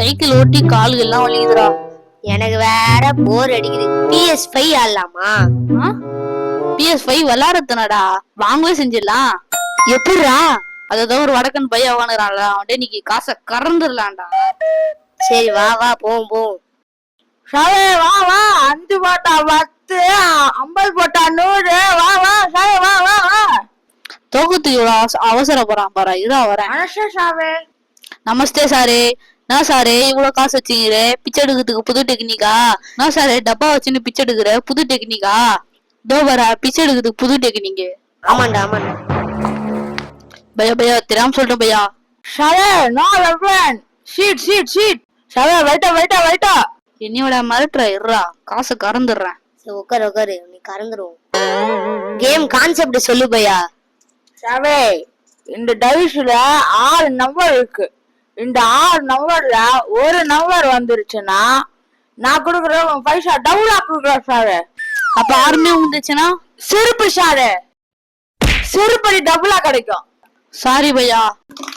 Cycle ஓட்டி கால்கள் எல்லாம் வலிக்குதுடா. எனக்கு வேற போர் அடிக்குது. PS5 ஆடலாமா? PS5 விளையாடுறதுனடா, வாங்கவே செஞ்சிடலாம். எப்படிடா? அதான் ஒரு வடக்கன் பையன் வாங்குறான்ல, அவன்கிட்ட இன்னைக்கு காசை கறந்துடலாம்டா. சரி வா வா போவோம் போவோம். சாவே வா வா, 5 போட்டா 10, 50 போட்டா 100. வா வா சாவே வா வா வா. தோக்கத்துக்கு இவ்வளவு அவசரப்படுறான் பாரு. இதான் வரேன். அனஷா சாவே. நமஸ்தே சாரே. நான் சாரே இவ்வளவு காசு வச்சுக்கிறே, பிச்சை எடுக்கிறதுக்கு புது டெக்னிக்கா? நான் சாரே டப்பா வச்சுன்னு பிச்சை எடுக்கிற புது டெக்னிக்கா? தோ வர பிச்சை எடுக்கிறதுக்கு புது டெக்னிக்கு. ஆமாண்டா ஆமாண்டா. பையா பையா தெரியாம சொல்லிட்டேன் பையா. சாவே no weapon. Shit shit shit. சாவே வைட்டா வைட்டா வைட்டா. என்னையோட மிரட்டுற இருறா, காசை கறந்துடுறேன். சரி உட்காரு உட்காரு, நீ கறந்துருவோம். கேம் கான்செப்ட் சொல்லு பையா. சாவே இந்த டைஸ்ல 6 நம்பர் இருக்கு. இந்த 6 நம்பர்ல ஒரு நம்பர் வந்துருச்சுன்னா நான் கொடுக்குறேன் பைசா டபுளா கொடுக்குறேன் சாவே. அப்ப ஆறுமே வந்துச்சுன்னா செருப்பு சாவே, செருப்படி டபுளா கிடைக்கும். சாரி பையா,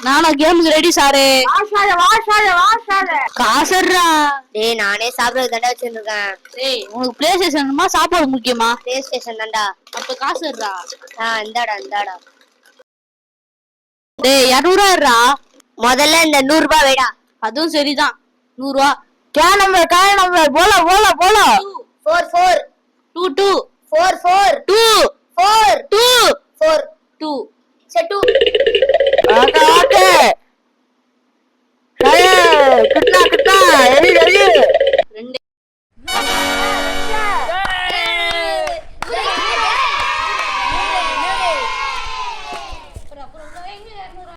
நானும் கேமுக்கு ரெடி சாரே. வா சாவே வா சாவே வா சாவே. காசர்றா. டேய் நானே சாப்பிட தண்டா வச்சிருக்கேன். டேய் உனக்கு பிளே ஸ்டேஷன்மா சாப்பாடு முக்கியமா? பிளே ஸ்டேஷன் தான்டா. அப்ப காசுறா. இந்தாடா இந்தாடா. டேய் 200 முதல்ல இந்த 100 ரூபாய் வேடா. அதுவும் சரிதான், 100 ரூபா. क्या नंबर बोलो बोलो बोलो. 4 4 2 2 4 4 2 4 2 4 2. से 2. Okay okay. अरे कितना कितना रेडी रेडी. ரெண்டு.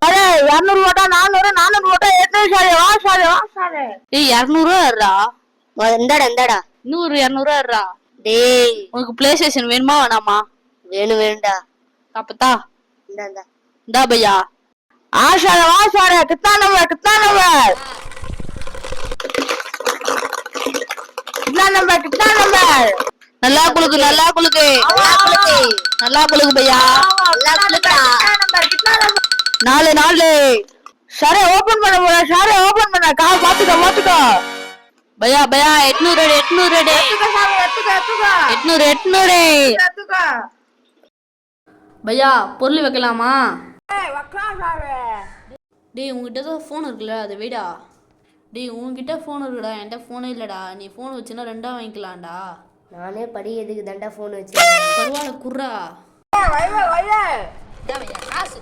अरे 200 वोटा 400 400 वोटा इतने सारे वहाँ सारे. டேய் 200 இந்தாடா இந்தாடா. 100 200 டேய் உனக்கு பிளே ஸ்டேஷன் வேணுமா வேணாமா? வேணும் வேணும்டா. அப்பத்தா இந்தா இந்தா. இந்தா பையா. वहाँ सारे कितना नंबर कितना नंबर कितना नंबर. நல்லா குளுக்கு நல்லா குளுக்கு நல்லா குளுக்கு பையா. நல்லா குளுக்குடா. कितना नंबर. 4 4. सारे ओपन பண்ண போற सारे ओपन பண்ண கா பாத்துக்கோ. பையா பையா 800 800 800. பையா பொருள் வைக்கலாமா? டேய் உங்ககிட்ட தான் ஃபோன் இருக்குல்ல, அதை வைடா. டேய் உங்ககிட்ட ஃபோன் இருக்குடா, என்கிட்ட ஃபோனே இல்லடா. நீ ஃபோன் வச்சுன்னா 2 வாங்கிக்கலாம்டா. நானே படி எதுக்கு தண்டா போன் வச்சிருக்கேன். பரவாயில்ல குர்ரா. காசு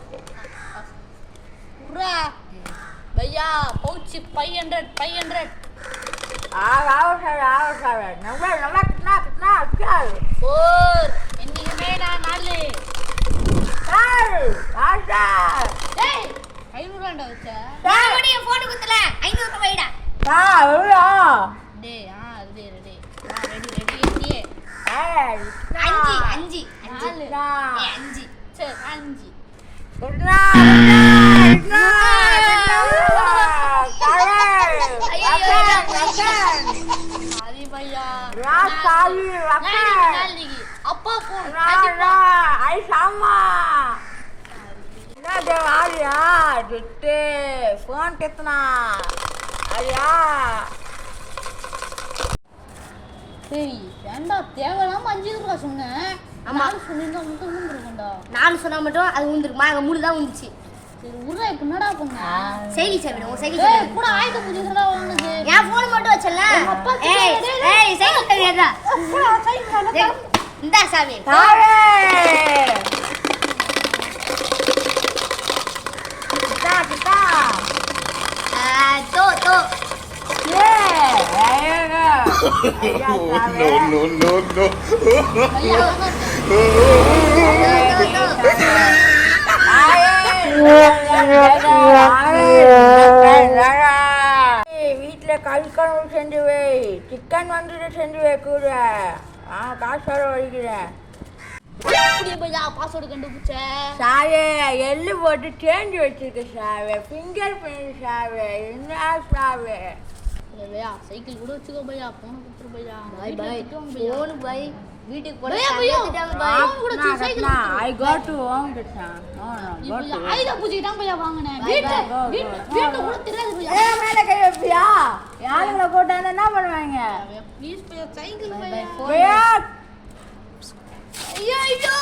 குர்ரா. பையா பவுச்சு 500. आओ सारे नंबर कितना 4. என்னைக்குமே நான் 4. டேய் 500 வச்ச. நான் போன் குத்தல 500 ரூபாய்டா. டேய் ரெடி ரெடி. 5 சரி 5. சாரி பையா. அப்பா போன் फोन कितना अरिया. சரி ஏண்டா தேவையில்லாம 5 ரூபா சொன்னேன். நான் சொன்னா மட்டும் ஊந்துருக்கேன்டா. நான் சொன்னா மட்டும் அது ஊந்துருக்குமா? அங்க 3 தான் ஊந்துச்சு. சரி உர்ரா இப்ப என்னடா பண்ண? சைலி சாப்பிடு உன் சைலி டேய் சாப்பிடு. கூட ஆயுத பூஜைக்குடா வாங்குனது. என் போன் மட்டும் வச்சல. ஏய் ஏய் சைலி சாப்பிடுடா. இந்தா சாவி. तो no. வீட்டுல கல்கணம் செஞ்சு வை, சிக்கன் வந்துட்டு செஞ்சு வை கூட. காசோட வலிக்கிறேன். பையா பாஸ்வேர்டு கண்டுபிடிச்ச சாவே எள்ளு போட்டு சேஞ்ச் வச்சிருக்க சாவே. ஃபிங்கர் பிரிண்ட் சாவே. என்ன சாவே. பையா சைக்கிள் கூட வச்சுக்கோ பையா. போன கொடுத்துரு பையா. பாய் பாய். போன் பாய். வீட்டுக்கு போல பையா, பையா. அவன் கூட கட்னா, சைக்கிள் கட்னா. I go to home கட்னா. No, no, go to. ஆயுத பூஜைக்கு தான் பையா வாங்கினேன் Bye, வீட்டு bye, go, go. வீட்டு கூட தெரியாது பையா ஏய், மேல கை வைப்பியா? யாருங்களை போட்டாங்கன்னா என்ன பண்ணுவாங்க? ப்ளீஸ் பையா சைக்கிள் பையா பையா, ஐயோ ஐயோ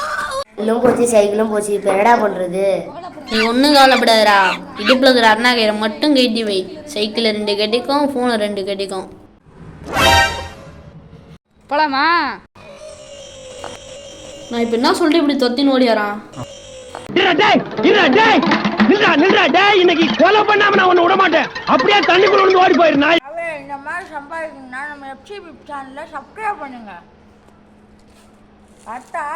எல்லாம் போச்சு சைக்கிளும் போச்சு இப்ப என்னடா பண்றது? நீ ஒன்றும் கவலைப்படாதடா. இடுப்பில் இருக்கிற அண்ணா கயிறை மட்டும் கட்டி வை. Cycle 2 கட்டிக்கும், phone 2 கட்டிக்கும். போலாமா நான் இப்போ என்ன சொல்லிட்டு இப்படி தொத்தின்னு ஓடியாரான்? இன்னைக்கு கொலை பண்ணாம நான் உன்னை விட மாட்டேன். அப்படியே தண்ணிக்குள்ள விழுந்து ஓடி போயிரு நாய். அவே இந்த மாதிரி சம்பாதிக்கணும்னா நம்ம FCB சேனல்ல சப்ஸ்கிரைப் பண்ணுங்க. அட்டா